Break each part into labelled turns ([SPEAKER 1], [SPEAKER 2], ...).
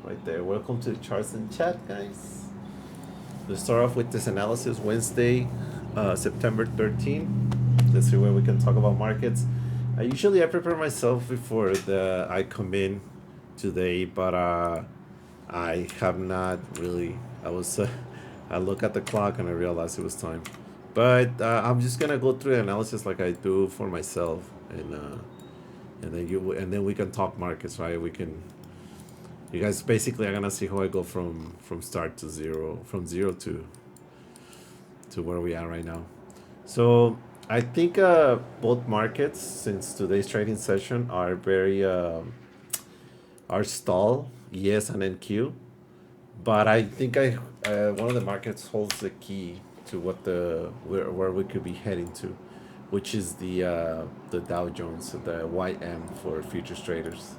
[SPEAKER 1] right there. Welcome to Charts and Chat, guys. Let's start off with this analysis Wednesday, September 13th. Let's see where we can talk about markets. I prepare myself before I come in today, but I have not really. I was I look at the clock and I realized it was time. But I'm just gonna go through the analysis like I do for myself, and then we can talk markets, right? We can. You guys basically are gonna see how I go from start to zero, from zero to where we are right now. So I think both markets, since today's trading session, are very are stall, ES and NQ. But I think one of the markets holds the key to what the where we could be heading to, which is the Dow Jones, the YM for futures traders.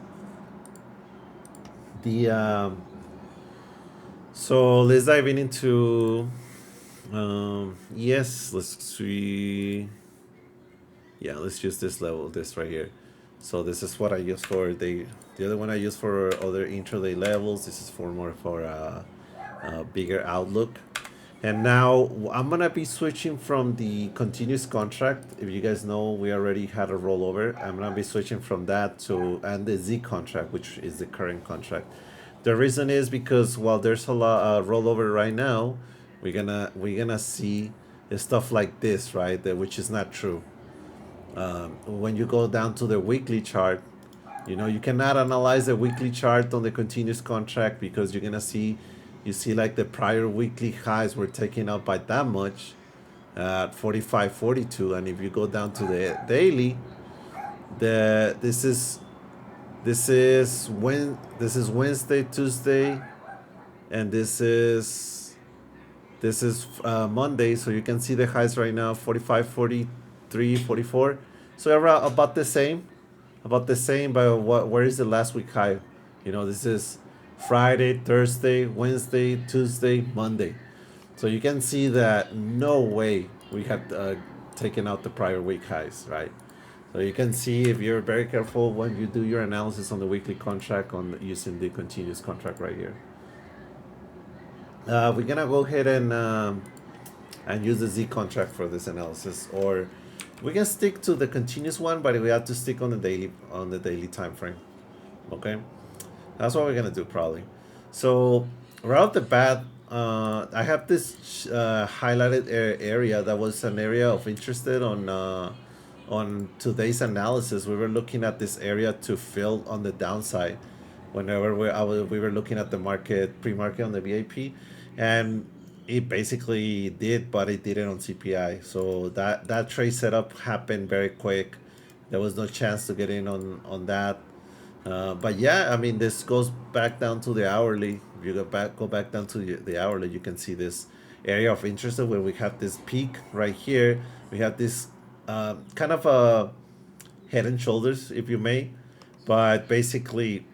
[SPEAKER 1] The So let's dive into yes, let's see. Yeah, let's use this level, this right here. So this is what I use for the other one I use for other intraday levels. This is for more for a bigger outlook. And now I'm gonna be switching from the continuous contract. If you guys know, we already had a rollover. I'm gonna be switching from that to and the Z contract, which is the current contract. The reason is because while there's a lot rollover right now, we're gonna see stuff like this, right? Which is not true. When you go down to the weekly chart, you cannot analyze the weekly chart on the continuous contract because you're gonna see you see like the prior weekly highs were taken out by that much at 45, 42. And if you go down to the daily, the this is Wednesday, Tuesday, and this is Monday. So you can see the highs right now: 45, 43, 44. So around about the same. But where is the last week high? This is Friday, Thursday, Wednesday, Tuesday, Monday. So you can see that no way we have taken out the prior week highs, right? So you can see if you're very careful when you do your analysis on the weekly contract on using the continuous contract right here. We're gonna go ahead and use the Z contract for this analysis, or we can stick to the continuous one, but we have to stick on the daily time frame. Okay, that's what we're gonna do probably. So right off the bat, I have this highlighted area that was an area of interest on today's analysis. We were looking at this area to fill on the downside whenever we were looking at the market pre-market on the VIP, and it basically did, but it didn't on CPI. So that trade setup happened very quick. There was no chance to get in on that. But yeah, I mean, this goes back down to the hourly. If you go back down to the hourly, you can see this area of interest where we have this peak right here. We have this kind of a head and shoulders, if you may, but basically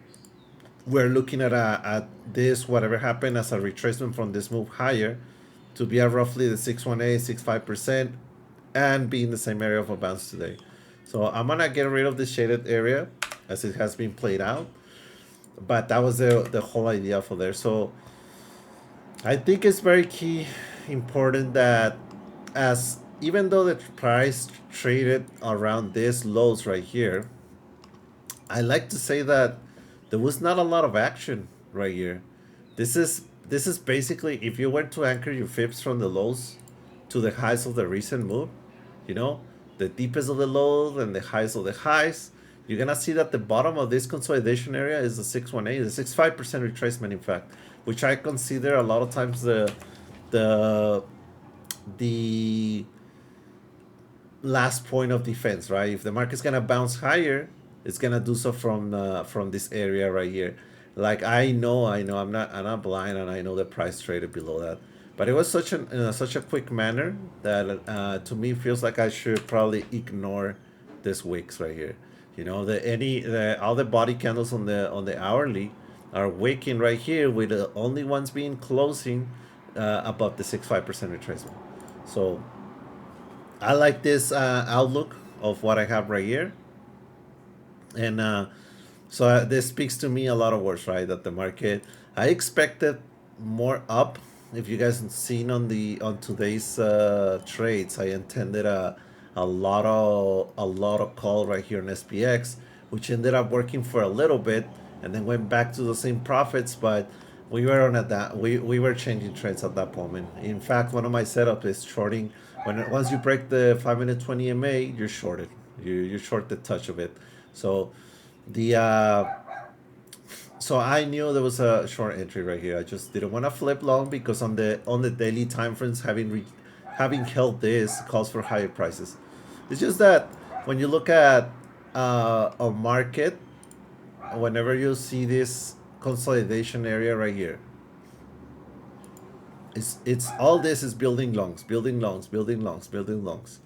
[SPEAKER 1] we're looking at this whatever happened as a retracement from this move higher to be at roughly the 618, 65%, and be in the same area of a bounce today. So I'm gonna get rid of the shaded area as it has been played out, but that was the whole idea for there. So I think it's very key important that, as even though the price traded around this lows right here, I like to say that there was not a lot of action right here. This is basically if you were to anchor your fips from the lows to the highs of the recent move, you know, the deepest of the lows and the highs of the highs, you're gonna see that the bottom of this consolidation area is the 618, the 65% retracement, in fact, which I consider a lot of times the the last point of defense, right? If the market's gonna bounce higher, it's gonna do so from this area right here. Like I'm not blind, and I know the price traded below that, but it was such a quick manner that to me feels like I should probably ignore this wicks right here. All the body candles on the hourly are wicking right here, with the only ones being closing above the 65% retracement. So I like this outlook of what I have right here, and So this speaks to me a lot of words, right? That the market, I expected more up. If you guys have seen on the on today's trades, I intended a lot of call right here in SPX, which ended up working for a little bit and then went back to the same profits. But we were on at that we were changing trades at that moment. In fact, one of my setup is shorting when once you break the 5 minute 20 MA, you're shorted. You short the touch of it. So the so I knew there was a short entry right here. I just didn't want to flip long because on the daily time frames, having held this calls for higher prices. It's just that when you look at a market, whenever you see this consolidation area right here, it's all this is building longs, building longs, building longs, building longs.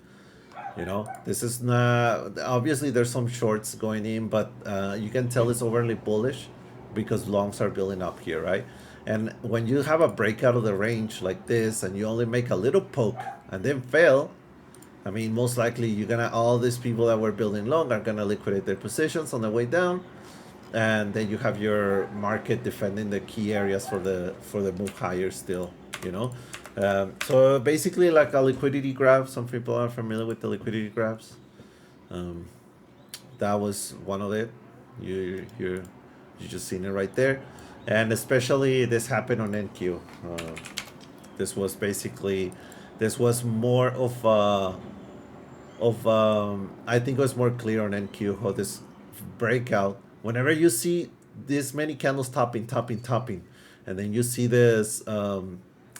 [SPEAKER 1] This is not obviously there's some shorts going in, but you can tell it's overly bullish because longs are building up here, right? And when you have a breakout of the range like this and you only make a little poke and then fail, I mean, most likely you're gonna all these people that were building long are gonna liquidate their positions on the way down, and then you have your market defending the key areas for the move higher still. You know, so basically like a liquidity graph. Some people are familiar with the liquidity graphs. Um, that was one of it. You just seen it right there, and especially this happened on NQ. This was basically this was more of I think it was more clear on NQ how this breakout. Whenever you see this many candles topping, topping, topping, and then you see this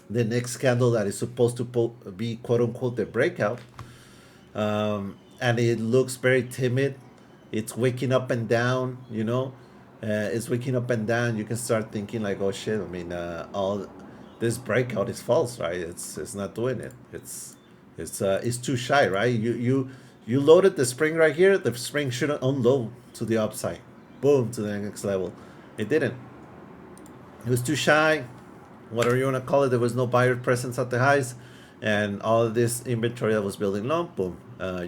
[SPEAKER 1] the next candle that is supposed to be quote unquote the breakout, and it looks very timid. It's waking up and down, it's waking up and down. You can start thinking like, oh shit. I mean, all this breakout is false, right? It's not doing it. It's too shy, right? You loaded the spring right here. The spring shouldn't unload to the upside, boom, to the next level. It didn't. It was too shy, whatever you want to call it. There was no buyer presence at the highs, and all of this inventory that was building long, boom,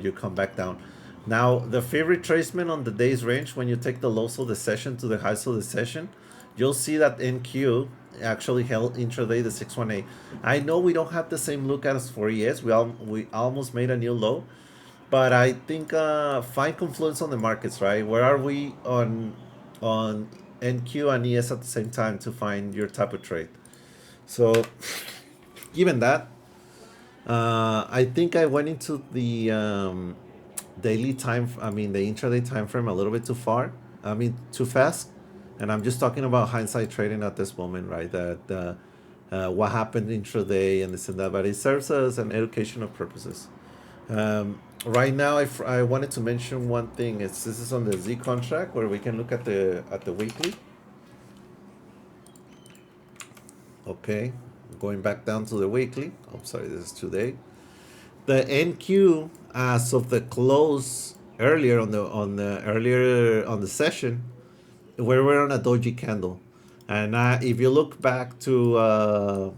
[SPEAKER 1] you come back down. Now, the fee retracement on the day's range, when you take the lows of the session to the highs of the session, you'll see that NQ actually held intraday the 618. I know we don't have the same look as for ES. We almost made a new low, but I think find confluence on the markets, right? Where are we on NQ and ES at the same time to find your type of trade? So, given that, I think I went into the daily time. I mean, the intraday time frame a little bit too far. I mean, too fast. And I'm just talking about hindsight trading at this moment, right? That what happened intraday and this and that, but it serves as an educational purposes. Right now, I wanted to mention one thing. This is on the Z contract where we can look at the weekly. Okay, going back down to the weekly. I'm sorry, this is today. The NQ as of the close earlier on the session, where we're on a doji candle, and if you look back to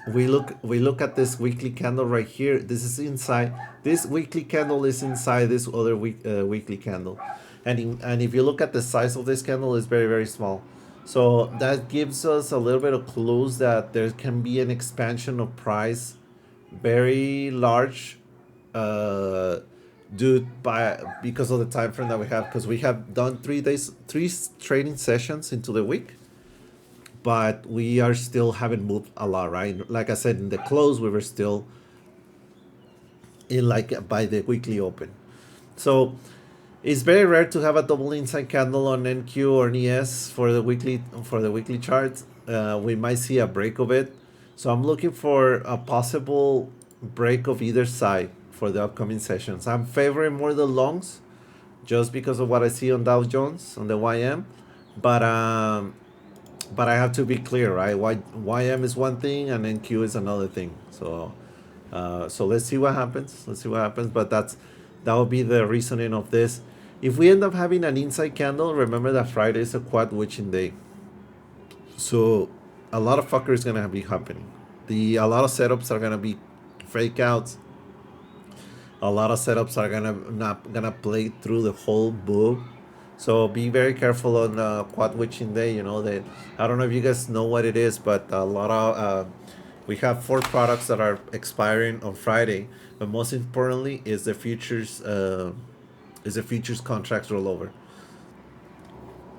[SPEAKER 1] we look at this weekly candle right here. This is inside. This weekly candle is inside this other weekly candle, and if you look at the size of this candle, it's very very small. So that gives us a little bit of clues that there can be an expansion of price, very large, uh, due by because of the time frame that we have. Because we have done 3 days, trading sessions into the week, but we are still haven't moved a lot, right? Like I said, in the close, we were still in like by the weekly open. So it's very rare to have a double inside candle on NQ or ES for the weekly chart. We might see a break of it. So I'm looking for a possible break of either side for the upcoming sessions. I'm favoring more the longs just because of what I see on Dow Jones on the YM, but I have to be clear, right? YM is one thing and NQ is another thing. So let's see what happens. Let's see what happens. But that will be the reasoning of this. If we end up having an inside candle, remember that Friday is a quad witching day. So a lot of fucker is gonna be happening. A lot of setups are gonna be fake outs. A lot of setups are gonna not gonna play through the whole move. So be very careful on quad witching day. You know that I don't know if you guys know what it is, but a lot of we have 4 products that are expiring on Friday. But most importantly is the futures contracts rollover.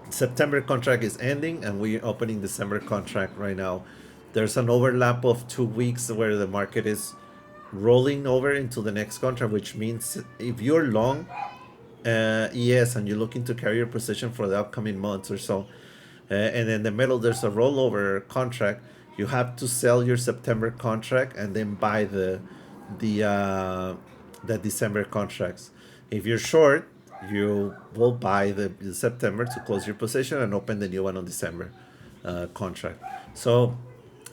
[SPEAKER 1] September contract is ending, and we're opening December contract right now. There's an overlap of 2 weeks where the market is rolling over into the next contract, which means if you're long ES and you're looking to carry your position for the upcoming months or so, and in the middle there's a rollover contract, you have to sell your September contract and then buy the uh, the December contracts. If you're short, you will buy the September to close your position and open the new one on December contract. So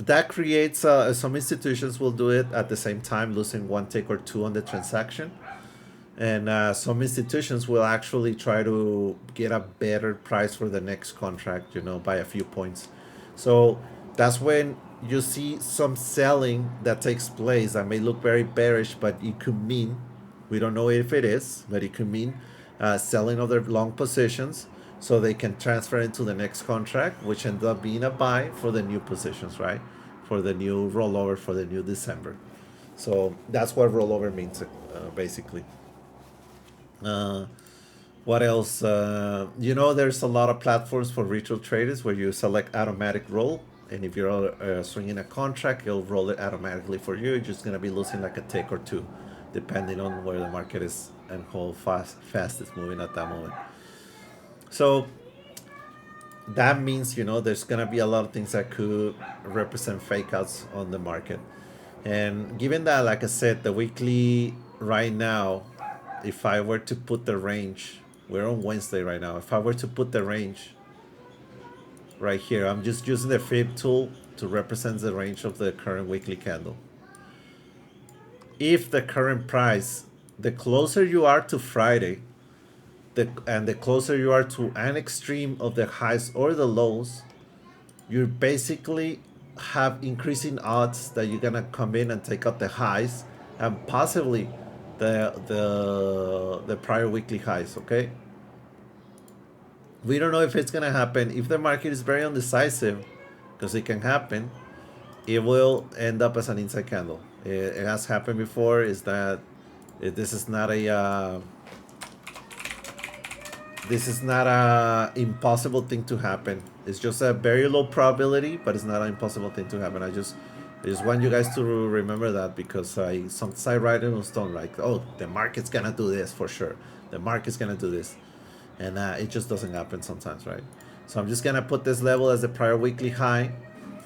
[SPEAKER 1] that creates some institutions will do it at the same time, losing one tick or two on the transaction, and some institutions will actually try to get a better price for the next contract, you know, by a few points. So that's when you see some selling that takes place that may look very bearish, but it could mean, we don't know if it is, but it could mean selling of their long positions so they can transfer into the next contract, which ends up being a buy for the new positions, right? For the new rollover for the new December. So that's what rollover means, basically. Uh, what else? You know, there's a lot of platforms for retail traders where you select automatic roll, and if you're swinging a contract, it'll roll it automatically for you. You're just gonna be losing like a tick or two, depending on where the market is and how fast it's moving at that moment. So that means, you know, there's gonna be a lot of things that could represent fake outs on the market. And given that, like I said, the weekly right now, if I were to put the range, we're on Wednesday right now. If I were to put the range right here, I'm just using the fib tool to represent the range of the current weekly candle. If the current price, the closer you are to Friday, and the closer you are to an extreme of the highs or the lows, you basically have increasing odds that you're gonna come in and take out the highs and possibly the prior weekly highs. Okay, we don't know if it's gonna happen. If the market is very undecisive, because it can happen, it will end up as an inside candle. It has happened before. Is that this is not a this is not a impossible thing to happen. It's just a very low probability, but it's not an impossible thing to happen. I just want you guys to remember that, because sometimes I write it on stone like, oh, the market's gonna do this for sure. The market's gonna do this, and it just doesn't happen sometimes, right? So I'm just gonna put this level as the prior weekly high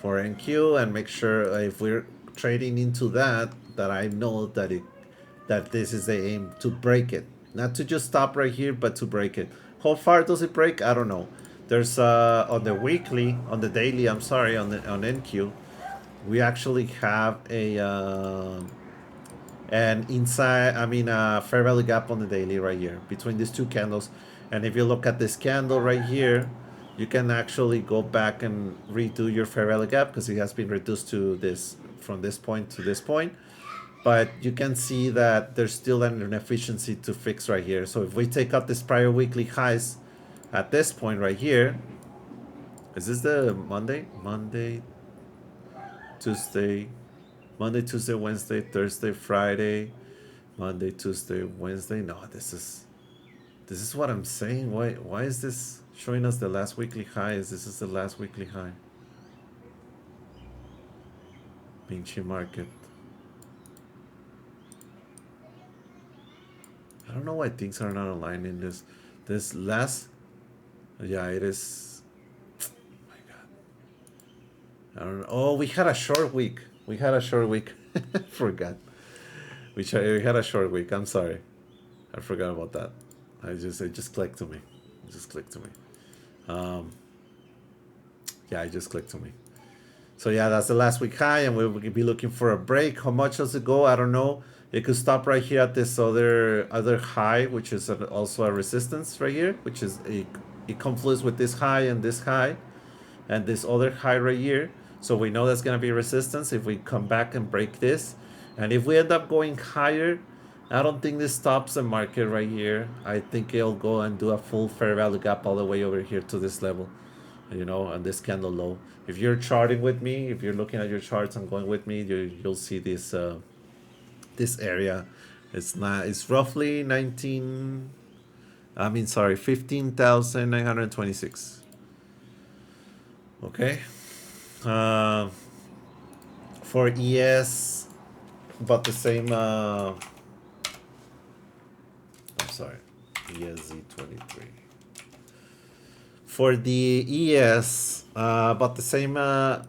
[SPEAKER 1] for NQ and make sure if we're trading into that I know that this is the aim to break it, not to just stop right here, but to break it. How far does it break? I don't know. There's on the weekly, on the daily, I'm sorry, on NQ, we actually have an inside, I mean, fair value gap on the daily right here between these two candles. And if you look at this candle right here, you can actually go back and redo your fair value gap, because it has been reduced to this, from this point to this point. But you can see that there's still an inefficiency to fix right here. So if we take out this prior weekly highs at this point right here, is this the Monday, Tuesday, Wednesday, Thursday, Friday, Monday, Tuesday, Wednesday? No, this is what I'm saying. Why is this showing us the last weekly high? This is the last weekly high. Vinci market. I don't know why things are not aligned in this last. Yeah, it is. Oh my god. I don't know. Oh, we had a short week. Forgot. We had a short week. I'm sorry. I forgot about that. It just clicked to me. It just clicked to me. Yeah, it just clicked to me. So yeah, that's the last week high, and we'll be looking for a break. How much does it go? I don't know. It could stop right here at this other high, which is also a resistance right here, which is it conflues with this high and this other high right here. So we know that's gonna be resistance if we come back and break this, and if we end up going higher, I don't think this stops the market right here. I think it'll go and do a full fair value gap all the way over here to this level, and this candle low. If you're charting with me, if you're looking at your charts and going with me, you'll see this area. It's not. It's roughly 19. I mean, sorry, 15,926. Okay. Uh, for ES, about the same. I'm sorry, ESZ23. For the ES, about the same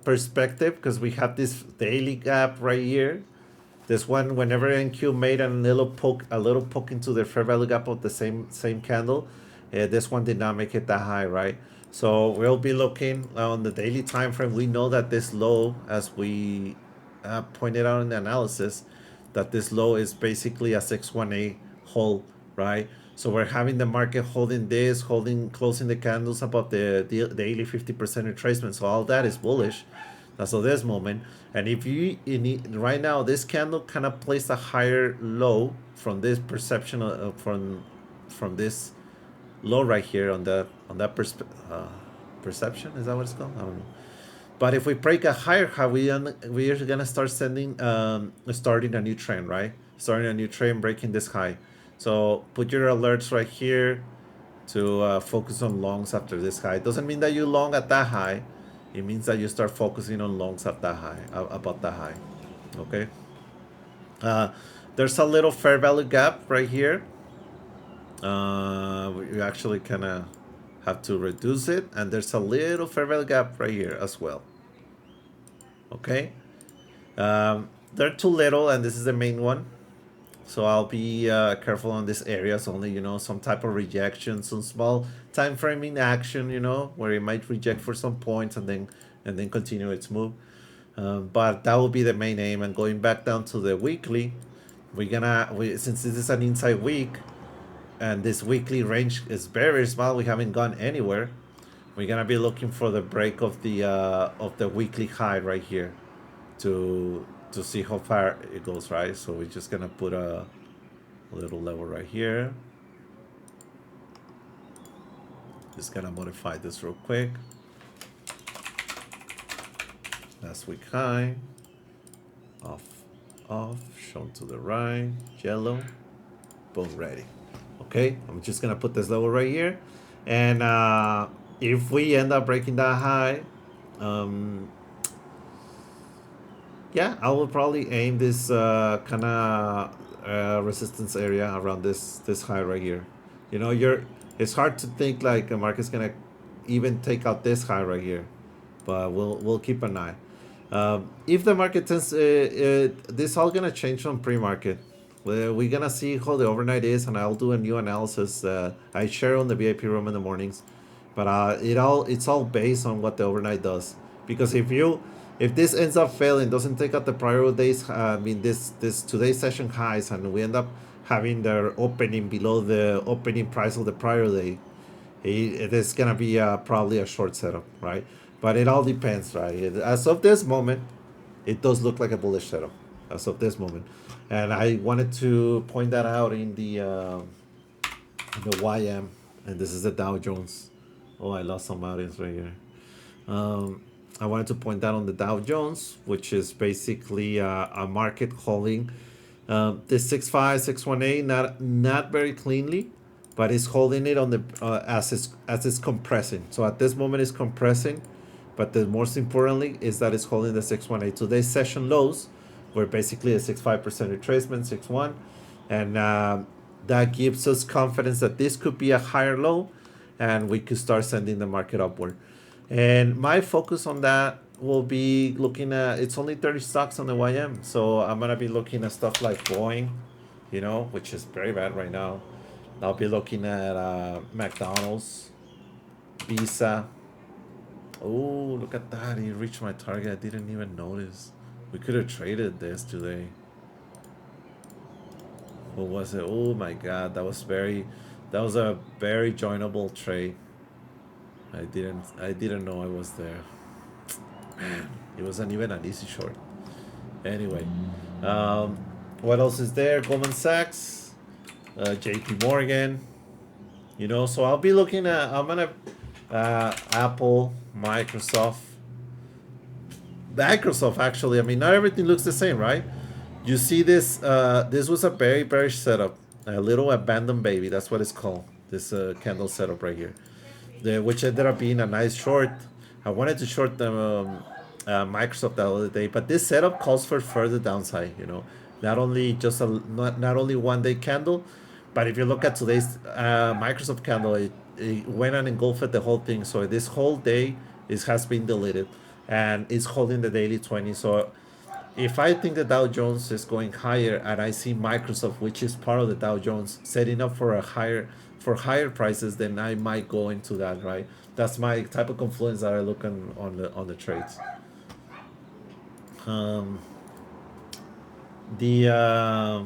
[SPEAKER 1] perspective because we have this daily gap right here. This one, whenever NQ made a little poke into the fair value gap of the same candle, this one did not make it that high, right? So we'll be looking on the daily time frame. We know that this low, as we pointed out in the analysis, that this low is basically a 618 hold, right? So we're having the market holding this, closing the candles above the daily 50% retracement. So all that is bullish. That's of this moment. And if right now, this candle kind of placed a higher low from this perception from this low right here on that perception. Is that what it's called? I don't know. But if we break a higher high, we are gonna start starting a new trend, right? Starting a new trend, breaking this high. So put your alerts right here to focus on longs after this high. It doesn't mean that you long at that high. It means that you start focusing on longs at that high, about that high. Okay. There's a little fair value gap right here. You actually kind of have to reduce it, and there's a little fair value gap right here as well. Okay. They're too little, and this is the main one. So I'll be careful on this areas only, some type of rejection, some small time framing action, where it might reject for some points and then continue its move. But that will be the main aim. And going back down to the weekly, since this is an inside week, and this weekly range is very small, we haven't gone anywhere. We're gonna be looking for the break of the weekly high right here, to see how far it goes, right? So we're just gonna put a little level right here. Just gonna modify this real quick. Last week high, off, shown to the right, yellow, boom, ready. Okay, I'm just gonna put this level right here, and if we end up breaking that high, yeah, I will probably aim this kind of resistance area around this high right here. It's hard to think like a market's gonna even take out this high right here, but we'll keep an eye. If the market tends, this all gonna change from pre-market. We're gonna see how the overnight is, and I'll do a new analysis. I share on the VIP room in the mornings, but it's all based on what the overnight does. Because if this ends up failing, doesn't take out the prior days, this today's session highs, and we end up having their opening below the opening price of the prior day, it is gonna be probably a short setup, right? But it all depends, right? As of this moment, it does look like a bullish setup as of this moment, and I wanted to point that out in the YM, and this is the Dow Jones. Oh, I lost some audience right here. I wanted to point out on the Dow Jones, which is basically a market holding this 618, not very cleanly, but it's holding it on the as it's compressing. So at this moment, it's compressing, but the most importantly is that it's holding the 618. Today's session lows were basically a 65% retracement, 6-1, and that gives us confidence that this could be a higher low, and we could start sending the market upward. And my focus on that will be looking at, it's only 30 stocks on the YM, so I'm gonna be looking at stuff like Boeing, which is very bad right now. I'll be looking at McDonald's, Visa. Oh, look at that! He reached my target. I didn't even notice. We could have traded this today. What was it? Oh my God, that was a very joinable trade. I didn't know I was there. Man, it wasn't even an easy short. Anyway, What else is there? Goldman Sachs, JP Morgan. You know, so I'll be looking at, I'm gonna Apple, Microsoft actually. I mean, not everything looks the same, right? You see this? This was a very bearish setup, a little abandoned baby. That's what it's called. This candle setup right here, which ended up being a nice short. I wanted to short the Microsoft the other day, but this setup calls for further downside. You know, not only just not only 1 day candle, but if you look at today's Microsoft candle, it went and engulfed the whole thing. So this whole day has been deleted, and it's holding the daily 20. So if I think the Dow Jones is going higher and I see Microsoft, which is part of the Dow Jones, setting up for higher prices, then I might go into that, right? That's my type of confluence that I look on the trades. The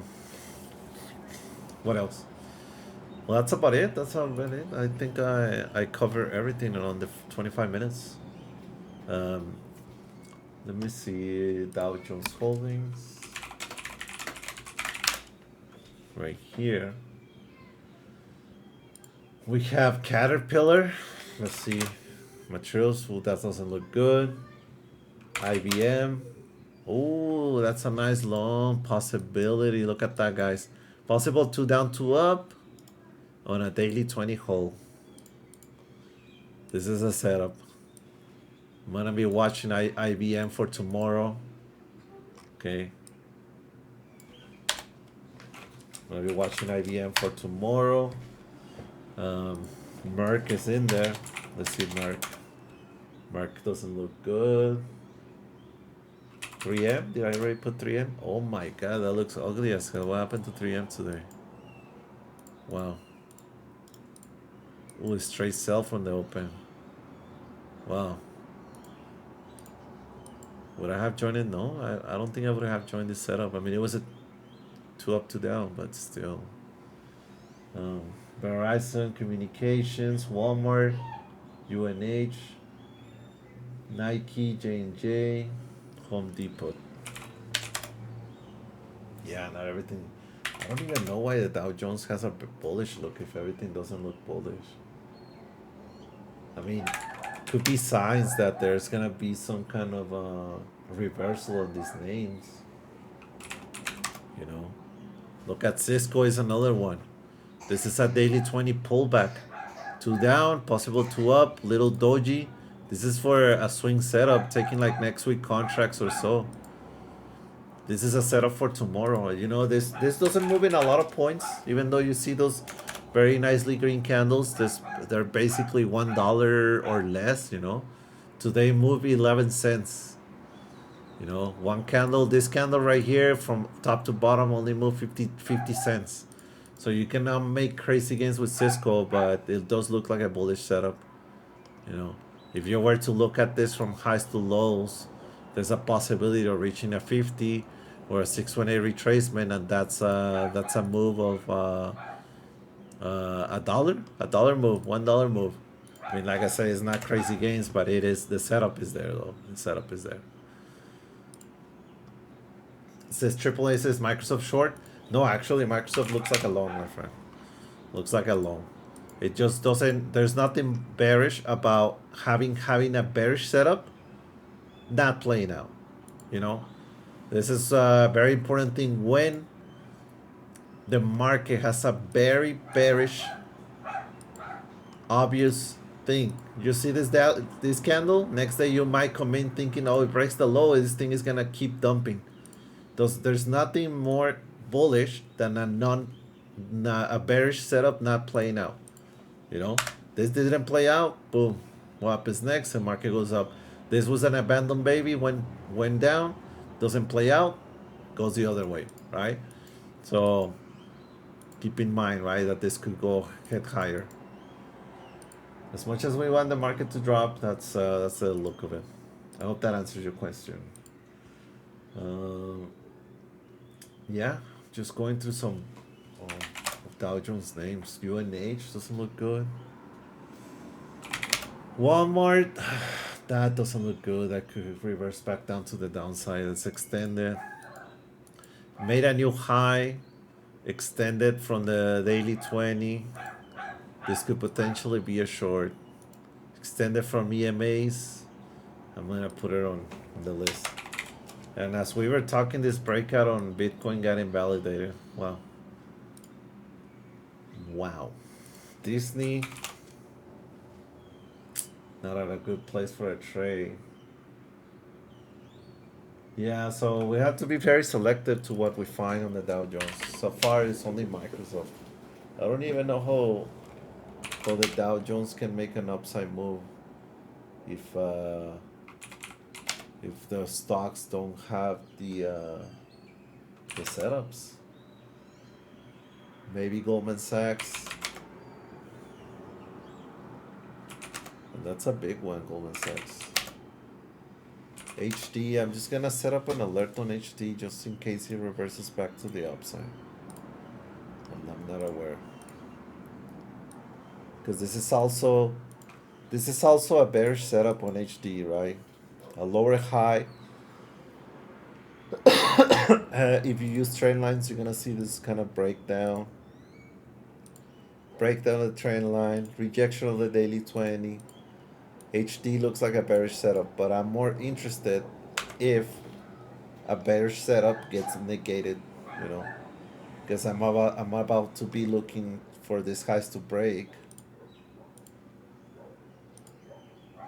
[SPEAKER 1] what else? Well, that's about it. That's about it. I think I cover everything around the 25 minutes. Let me see Dow Jones Holdings right here. We have Caterpillar. Let's see. Materials. Well, that doesn't look good. IBM. Oh, that's a nice long possibility. Look at that, guys. Possible 2 down, 2 up on a daily 20 hold. This is a setup. I'm gonna be watching IBM for tomorrow. Okay. I'm gonna be watching IBM for tomorrow. Merck is in there. Let's see Merck. Merck doesn't look good. 3M? Did I already put 3M? Oh my god, that looks ugly as hell. What happened to 3M today? Wow. Oh, it's straight sell from the open. Wow. Would I have joined it? No, I don't think I would have joined this setup. I mean, it was a 2 up, 2 down, but still. Verizon Communications, Walmart, UNH, Nike, J&J, Home Depot. Yeah, not everything. I don't even know why the Dow Jones has a bullish look if everything doesn't look bullish. I mean, could be signs that there's gonna be some kind of reversal of these names. You know, look at Cisco is another one. This is a daily 20 pullback. 2 down, possible 2 up, little doji. This is for a swing setup, taking like next week contracts or so. This is a setup for tomorrow. You know, this doesn't move in a lot of points, even though you see those very nicely green candles. They're basically $1 or less, you know. Today moved 11 cents. You know, one candle, this candle right here from top to bottom only moved 50 cents. So you cannot make crazy gains with Cisco, but it does look like a bullish setup. You know, if you were to look at this from highs to lows, there's a possibility of reaching a 50 or a 618 retracement, and that's a move of a dollar move, $1 move. I mean, like I said, it's not crazy gains, but it is. The setup is there, though. The setup is there. It says AAA says Microsoft short. No, actually, Microsoft looks like a long, my friend. Looks like a long. It just doesn't. There's nothing bearish about having a bearish setup not playing out. You know, this is a very important thing when the market has a very bearish, obvious thing. You see this candle. Next day you might come in thinking, oh, it breaks the low. This thing is gonna keep dumping. There's nothing more bullish than a bearish setup not playing out. You know, this didn't play out. Boom. What happens next? The market goes up. This was an abandoned baby. Went down. Doesn't play out. Goes the other way. Right. So keep in mind, right, that this could get higher. As much as we want the market to drop, that's the look of it. I hope that answers your question. Yeah, just going through some Dow Jones names. UNH doesn't look good. Walmart, that doesn't look good. That could reverse back down to the downside. It's extended. Made a new high, extended from the daily 20. This could potentially be a short. Extended from EMAs. I'm gonna put it on the list. And as we were talking, this breakout on Bitcoin got invalidated. Wow. Wow. Disney, not at a good place for a trade. Yeah, so we have to be very selective to what we find on the Dow Jones. So far, it's only Microsoft. I don't even know how the Dow Jones can make an upside move if the stocks don't have the setups. Maybe Goldman Sachs. And that's a big one, Goldman Sachs. HD, I'm just gonna set up an alert on HD just in case it reverses back to the upside. And I'm not aware. Because this is also a bearish setup on HD, right? A lower high. If you use trend lines, you're gonna see this kind of breakdown. Breakdown of the trend line, rejection of the daily 20. HD looks like a bearish setup, but I'm more interested if a bearish setup gets negated, you know, because I'm about to be looking for these highs to break,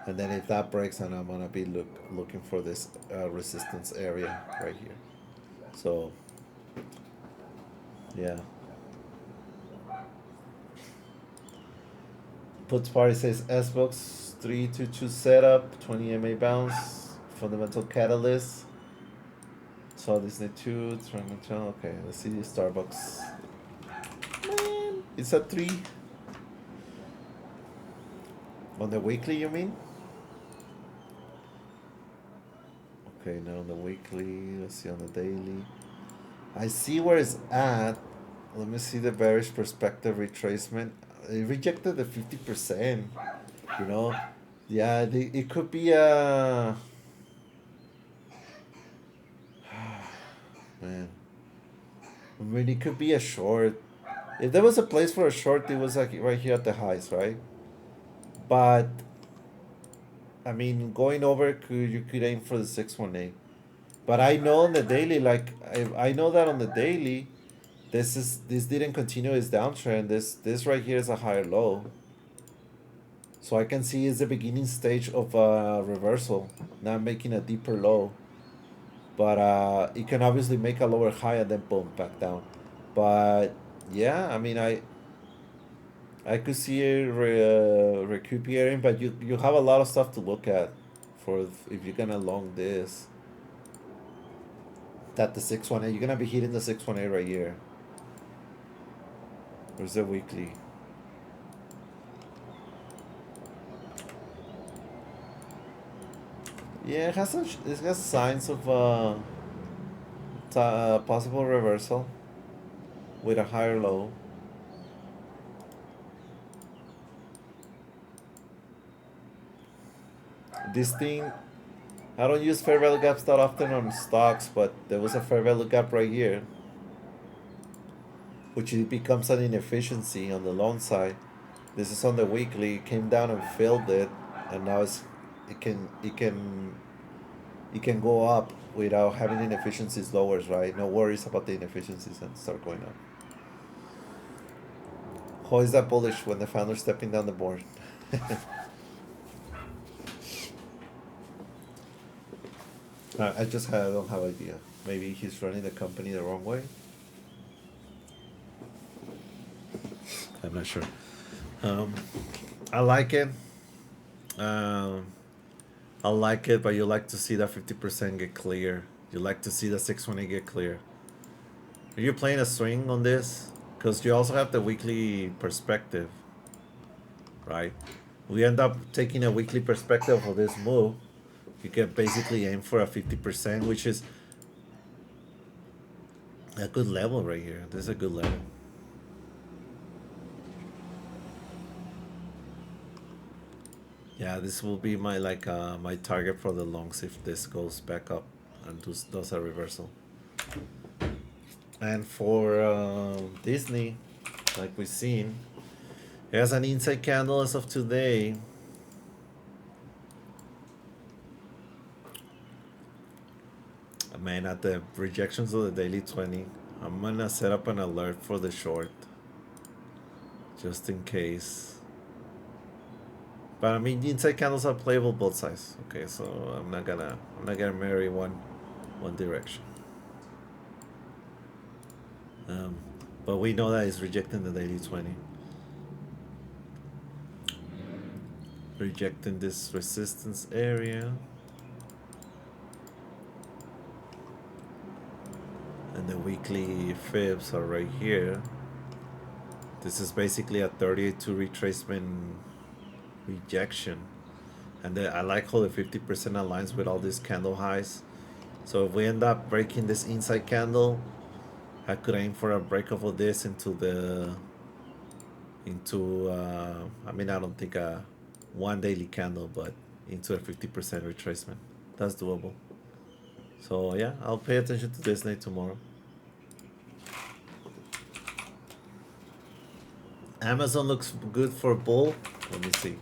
[SPEAKER 1] and then if that breaks, then I'm gonna be looking for this resistance area right here. So yeah. Puts party says SBox 322 setup, 20 MA bounce, fundamental catalyst. So Disney 2, okay, let's see the Starbucks. Man, it's a 3. On the weekly, you mean? Okay, now on the weekly, let's see on the daily. I see where it's at. Let me see the bearish perspective retracement. It rejected the 50%, you know? Yeah, it could be a... Man. I mean, it could be a short. If there was a place for a short, it was like right here at the highs, right? But I mean, going over, you could aim for the 618. But I know on the daily, like I know that on the daily, this didn't continue its downtrend. This right here is a higher low. So I can see it's the beginning stage of a reversal, not making a deeper low. But it can obviously make a lower high and then boom back down. But yeah, I mean I could see it recuperating, but you have a lot of stuff to look at for if you're gonna long this. That the 618, you're gonna be hitting the 618 right here. Where's the weekly? Yeah, it has signs of possible reversal with a higher low. This thing, I don't use fair value gaps that often on stocks, but there was a fair value gap right here, which it becomes an inefficiency on the long side. This is on the weekly, it came down and filled it, and now it can go up without having inefficiencies lowers, right? No worries about the inefficiencies and start going up. How is that bullish when the founder's stepping down the board? I don't have idea. Maybe he's running the company the wrong way. I'm not sure. I like it. I like it, but you like to see that 50% get clear. You like to see the 620 get clear. Are you playing a swing on this? Because you also have the weekly perspective, right? We end up taking a weekly perspective of this move. You can basically aim for a 50%, which is a good level right here. This is a good level. Yeah, this will be my my target for the longs if this goes back up and does a reversal. And for Disney, like we've seen, it has an inside candle as of today. Man, at the rejections of the daily 20, I'm gonna set up an alert for the short, just in case. But I mean, the inside candles are playable both sides. Okay, so I'm not gonna marry one direction. Um, but we know that it's rejecting the daily 20, rejecting this resistance area, and the weekly fibs are right here. This is basically a 32 retracement rejection, and I like how the 50% aligns with all these candle highs. So if we end up breaking this inside candle, I could aim for a breakup of this I mean, I don't think a one daily candle, but into a 50% retracement. That's doable. So yeah, I'll pay attention to Disney tomorrow. Amazon looks good for bull. Let me see.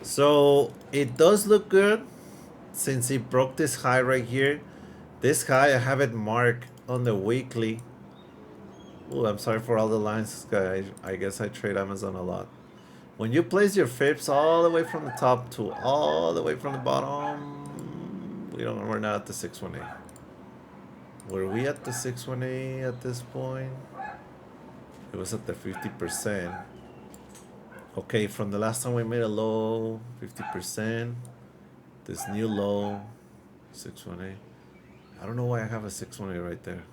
[SPEAKER 1] So it does look good since it broke this high right here. This high I have it marked on the weekly. Oh, I'm sorry for all the lines, guy. I guess I trade Amazon a lot. When you place your fibs all the way from the top to all the way from the bottom, we're not at the 618. Were we at the 618 at this point? It was at the 50%. Okay, from the last time we made a low, 50%. This new low, 618. I don't know why I have a 618 right there.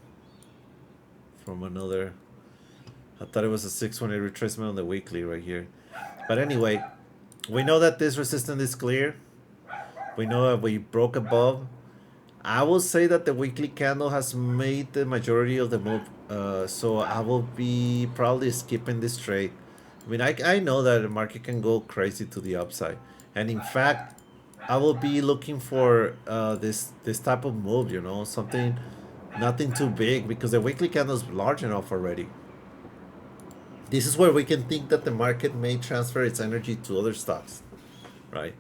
[SPEAKER 1] From another, I thought it was a 618 retracement on the weekly right here. But anyway, we know that this resistance is clear. We know that we broke above. I will say that the weekly candle has made the majority of the move. So I will be probably skipping this trade. I mean, I know that the market can go crazy to the upside. And in fact, I will be looking for this type of move, something, nothing too big, because the weekly candle is large enough already. This is where we can think that the market may transfer its energy to other stocks, right?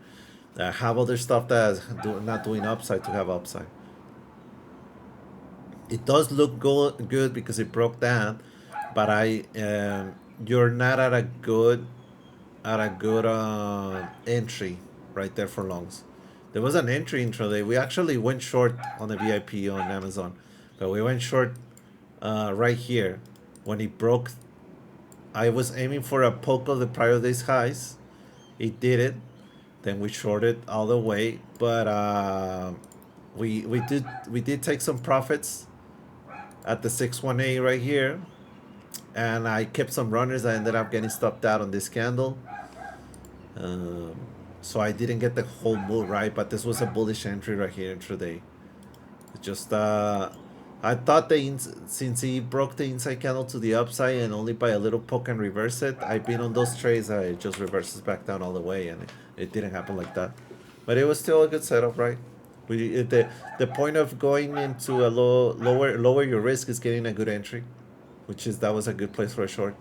[SPEAKER 1] Have other stuff that is not doing upside to have upside. It does look good because it broke down, but you're not at a good entry right there for longs. There was an entry intraday. We actually went short on the VIP on Amazon, but we went short right here when it broke. I was aiming for a poke of the prior day's highs. It did it. Then we shorted all the way, but we did take some profits at the 618 right here, and I kept some runners. I ended up getting stopped out on this candle. Um, so I didn't get the whole move right, but this was a bullish entry right here intraday. Just I thought since he broke the inside candle to the upside and only by a little poke and reverse it, I've been on those trades. It just reverses back down all the way, and it didn't happen like that. But it was still a good setup, right? The point of going into a lower your risk is getting a good entry, that was a good place for a short.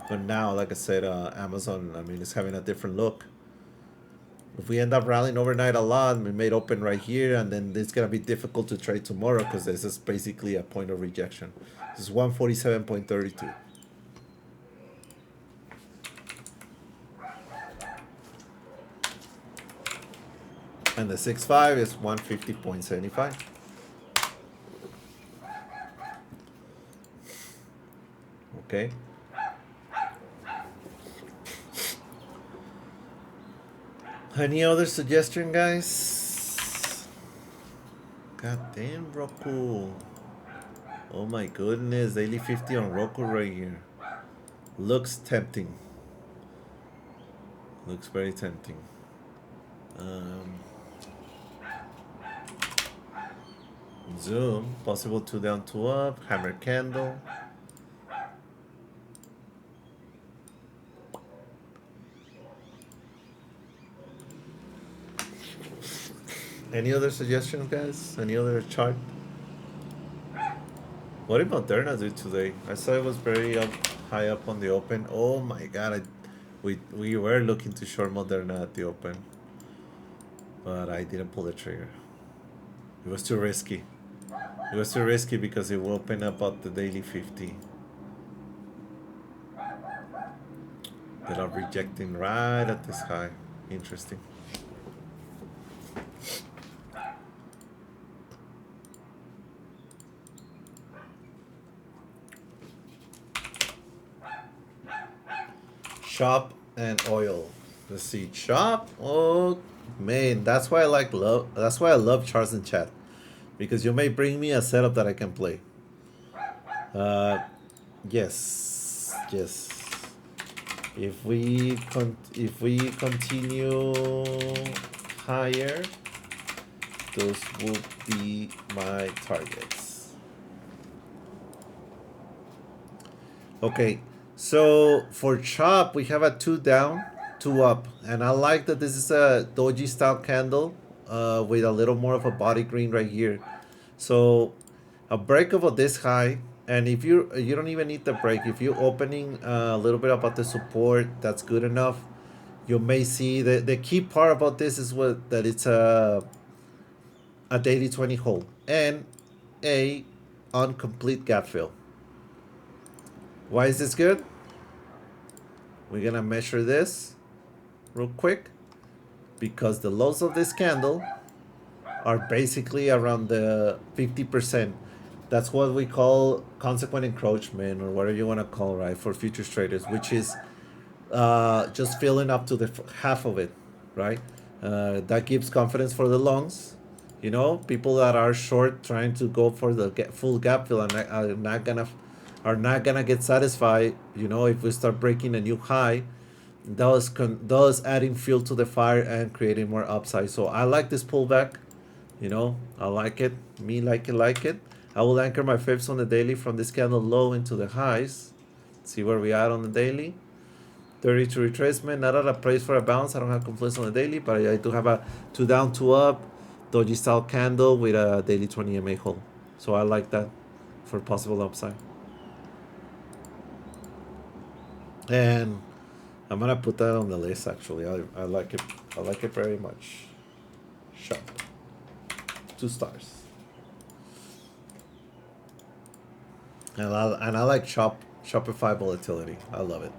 [SPEAKER 1] But now, like I said, Amazon, I mean, it's having a different look. If we end up rallying overnight a lot, we made open right here, and then it's gonna be difficult to trade tomorrow because this is basically a point of rejection. This is 147.32. And the 6.5 is 150.75. Okay. Any other suggestion, guys? God damn, Roku. Oh my goodness, daily 50 on Roku right here. Looks tempting. Looks very tempting. Zoom, possible 2 down, 2 up, hammer candle. Any other suggestions, guys? Any other chart? What did Moderna do today? I saw it was very high up on the open. Oh my god! We were looking to short Moderna at the open, but I didn't pull the trigger. It was too risky. It was too risky because it will open up at the daily 50. That are rejecting right at this high. Interesting. Shop and oil. Let's see. Shop. Oh man, that's why I like love. That's why I love Charles and Chat, because you may bring me a setup that I can play. Uh, yes, yes. If we continue higher, those will be my targets. Okay, so for chop we have a 2 down, 2 up, and I like that this is a doji style candle with a little more of a body green right here. So a break of this high, and if you don't even need the break, if you're opening a little bit about the support, that's good enough. You may see the key part about this is what that it's a daily 20 hold and a incomplete gap fill. Why is this good? We're gonna measure this real quick because the lows of this candle are basically around the 50%. That's what we call consequent encroachment, or whatever you want to call, right, for futures traders, which is just filling up to the half of it, right? That gives confidence for the longs. You know, people that are short trying to go for the full gap fill are not gonna get satisfied. You know, if we start breaking a new high, thus adding fuel to the fire and creating more upside. So I like this pullback. You know, I like it. Me like it, like it. I will anchor my fibs on the daily from this candle low into the highs. See where we are on the daily. 32 retracement, not at a place for a bounce. I don't have confluence on the daily, but I do have a 2 down, 2 up, doji style candle with a daily 20 MA hold. So I like that for possible upside. And I'm gonna put that on the list actually. I like it. I like it very much. Sharp. 2 stars. And I like Shopify volatility. I love it.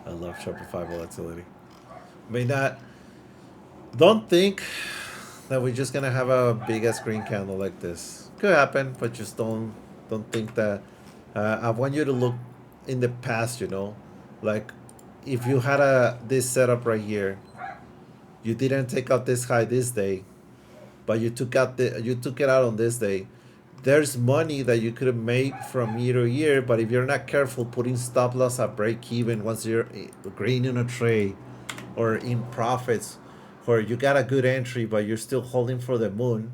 [SPEAKER 1] I love Shopify volatility. I mean that. Don't think that we're just gonna have a big ass green candle like this. Could happen, but just don't think that. I want you to look in the past. You know, like if you had this setup right here, you didn't take out this high this day, but you took it out on this day. There's money that you could have made from year to year, but if you're not careful, putting stop loss at break even once you're green in a trade or in profits, or you got a good entry but you're still holding for the moon,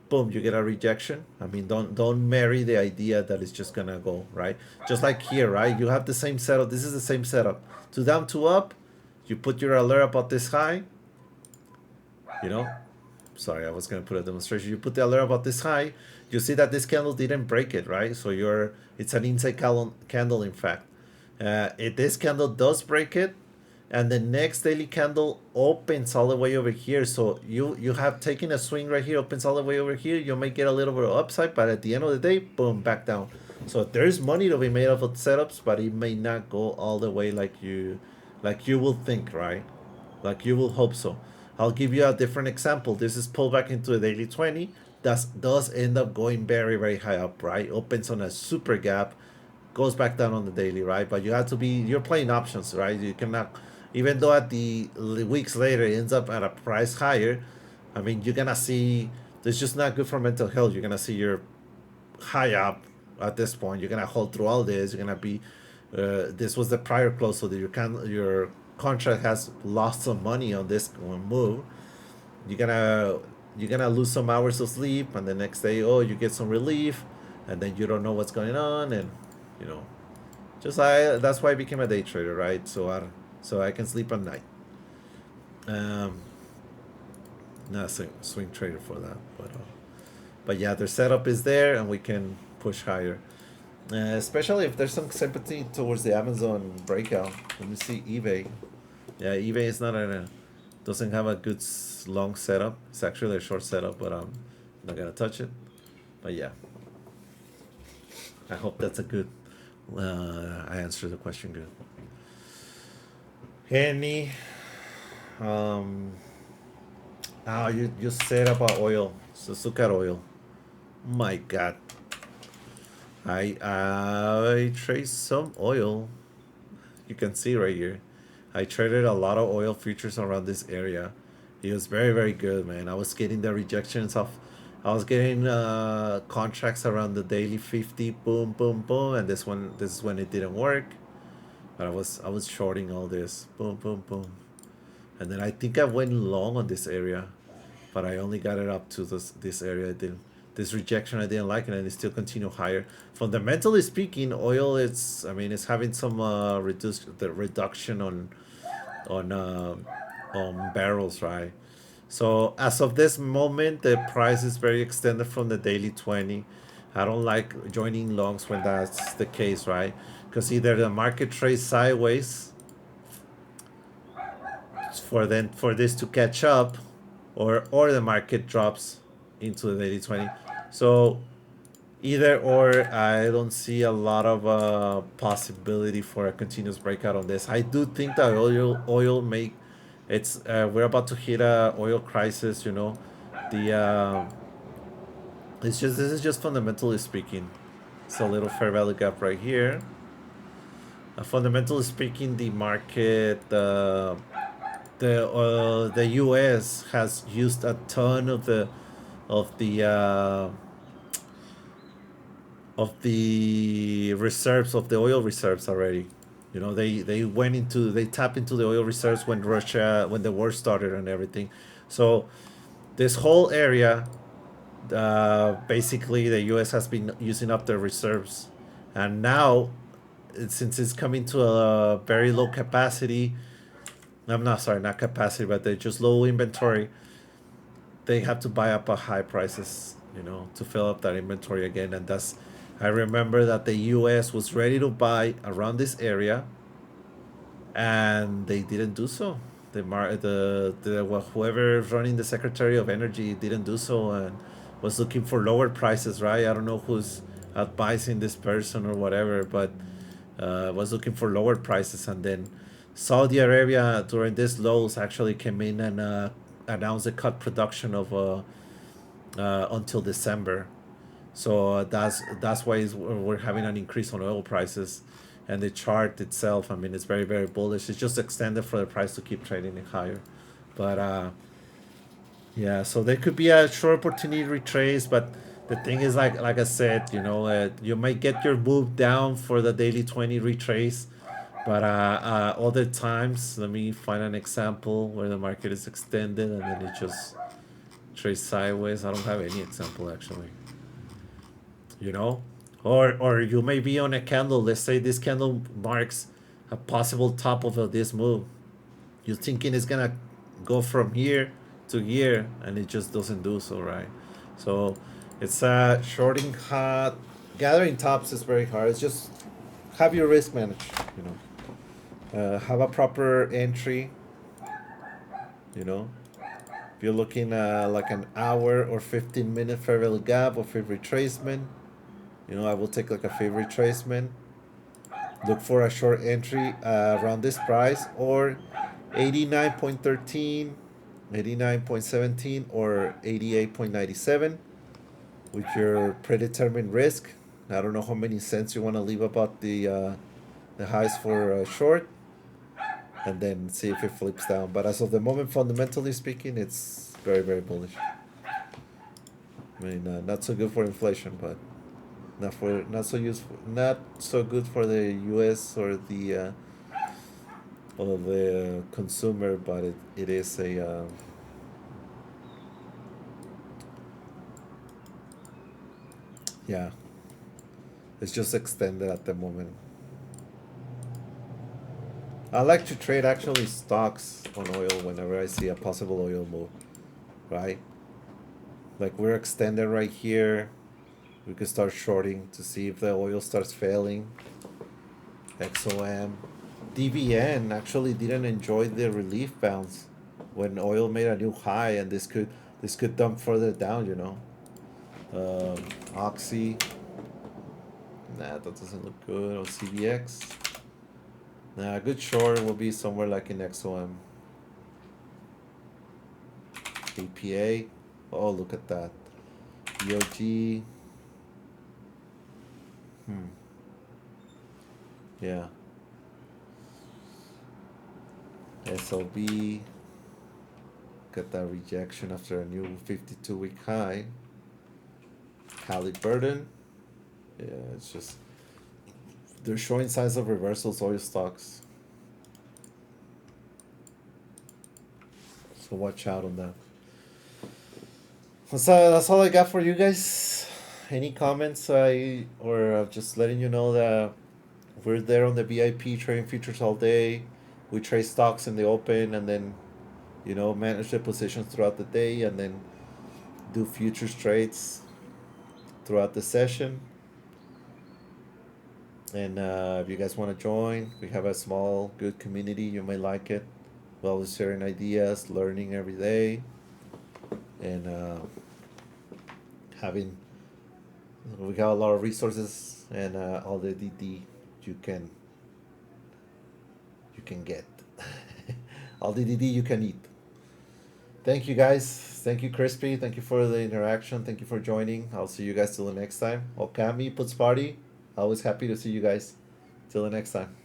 [SPEAKER 1] boom, you get a rejection. I mean, don't marry the idea that it's just gonna go right. Just like here, right? You have the same setup. This is the same setup. 2 down, 2 up. You put your alert about this high. You know, sorry, I was gonna put a demonstration. You put the alert about this high. You see that this candle didn't break it, right? So it's an inside candle in fact. If this candle does break it, and the next daily candle opens all the way over here, so you have taken a swing right here, opens all the way over here, you may get a little bit of upside, but at the end of the day, boom, back down. So there's money to be made off of setups, but it may not go all the way like you will think, right? Like you will hope so. I'll give you a different example. This is pulled back into a daily 20. That does end up going very, very high up, right? Opens on a super gap, goes back down on the daily, right? But you're playing options, right? You cannot, even though at the weeks later it ends up at a price higher, I mean, you're gonna see, it's just not good for mental health. You're gonna see you're high up at this point. You're gonna hold through all this. You're gonna be, this was the prior close, so that your contract has lost some money on this move. You're gonna lose some hours of sleep, and the next day, oh, you get some relief, and then you don't know what's going on, and you know, that's why I became a day trader, right? So I can sleep at night. Not a swing trader for that, but yeah, their setup is there, and we can push higher. Especially if there's some sympathy towards the Amazon breakout. Let me see eBay. Yeah, eBay is not a doesn't have a good long setup. It's actually a short setup, but I'm not gonna touch it. But yeah, I hope that's a good. I answered the question good. Any um you said about oil. So look at oil. My God. I trade some oil. You can see right here. I traded a lot of oil futures around this area. It was very very good, man. I was getting the rejections of. I was getting contracts around the daily 50, boom, boom, boom, and this is when it didn't work. But I was shorting all this, boom, boom, boom, and then I think I went long on this area, but I only got it up to this area. I didn't this rejection I didn't like it, and it still continue higher. Fundamentally speaking, oil it's I mean it's having some reduction on uh, on barrels, right? So as of this moment, the price is very extended from the daily 20. I don't like joining longs when that's the case, right? Because either the market trades sideways for this to catch up, or the market drops into the daily 20. So either or, I don't see a lot of possibility for a continuous breakout on this. I do think that oil make it's we're about to hit a oil crisis. The it's just this is just fundamentally speaking. It's a little fair value gap right here. Fundamentally speaking, the market the U.S. has used a ton of the reserves of the oil reserves already. They tap into the oil reserves when the war started and everything. So this whole area, basically the U.S. has been using up their reserves, and now since it's coming to a very low capacity, I'm not sorry, not capacity, but they're just low inventory. They have to buy up at high prices, to fill up that inventory again. And that's, I remember that the U.S. was ready to buy around this area, and they didn't do so. Whoever running the Secretary of Energy didn't do so, and was looking for lower prices, right? I don't know who's advising this person or whatever, but was looking for lower prices, and then Saudi Arabia during these lows actually came in and announced a cut production of until December. So that's why we're having an increase on oil prices, and the chart itself. I mean, it's very very bullish. It's just extended for the price to keep trading it higher, but yeah. So there could be a short opportunity retrace, but the thing is, like I said, you might get your move down for the daily 20 retrace, but other times, let me find an example where the market is extended and then it just trades sideways. I don't have any example actually. you know or you may be on a candle. Let's say this candle marks a possible top of this move. You're thinking it's gonna go from here to here, and it just doesn't do so, right? So it's shorting hot. Gathering tops is very hard. It's just have your risk managed. Have a proper entry. you know if you're looking like an hour or 15-minute fair value gap or favorite retracement, I will take like a favorite retracement. Look for a short entry around this price, or 89.13, 89.17, or 88.97 with your predetermined risk. I don't know how many cents you want to leave about the highs for short, and then see if it flips down. But as of the moment, fundamentally speaking, it's very very bullish. I mean, not so good for inflation, but not so good for the U.S. or the consumer, but it is a yeah, it's just extended at the moment. I like to trade actually stocks on oil whenever I see a possible oil move, right? Like we're extended right here. We could start shorting to see if the oil starts failing. XOM. DVN actually didn't enjoy the relief bounce when oil made a new high, and this could dump further down, you know. Oxy. Nah, that doesn't look good. Or CVX. Nah, a good short will be somewhere like in XOM. APA. Oh, look at that. EOG. Yeah. SLB. Got that rejection after a new 52-week high. Halliburton. Yeah, it's just they're showing signs of reversals, oil stocks. So watch out on that. That's all I got for you guys. Any comments? Or just letting you know that we're there on the VIP trading futures all day. We trade stocks in the open and then, manage the positions throughout the day and then do futures trades throughout the session. And if you guys want to join, we have a small, good community. You may like it. We're always sharing ideas, learning every day, and we got a lot of resources and all the DD you can get. All the DD you can eat. Thank you guys. Thank you, Crispy. Thank you for the interaction. Thank you for joining. I'll see you guys till the next time. Okami Puts Party. Always happy to see you guys. Till the next time.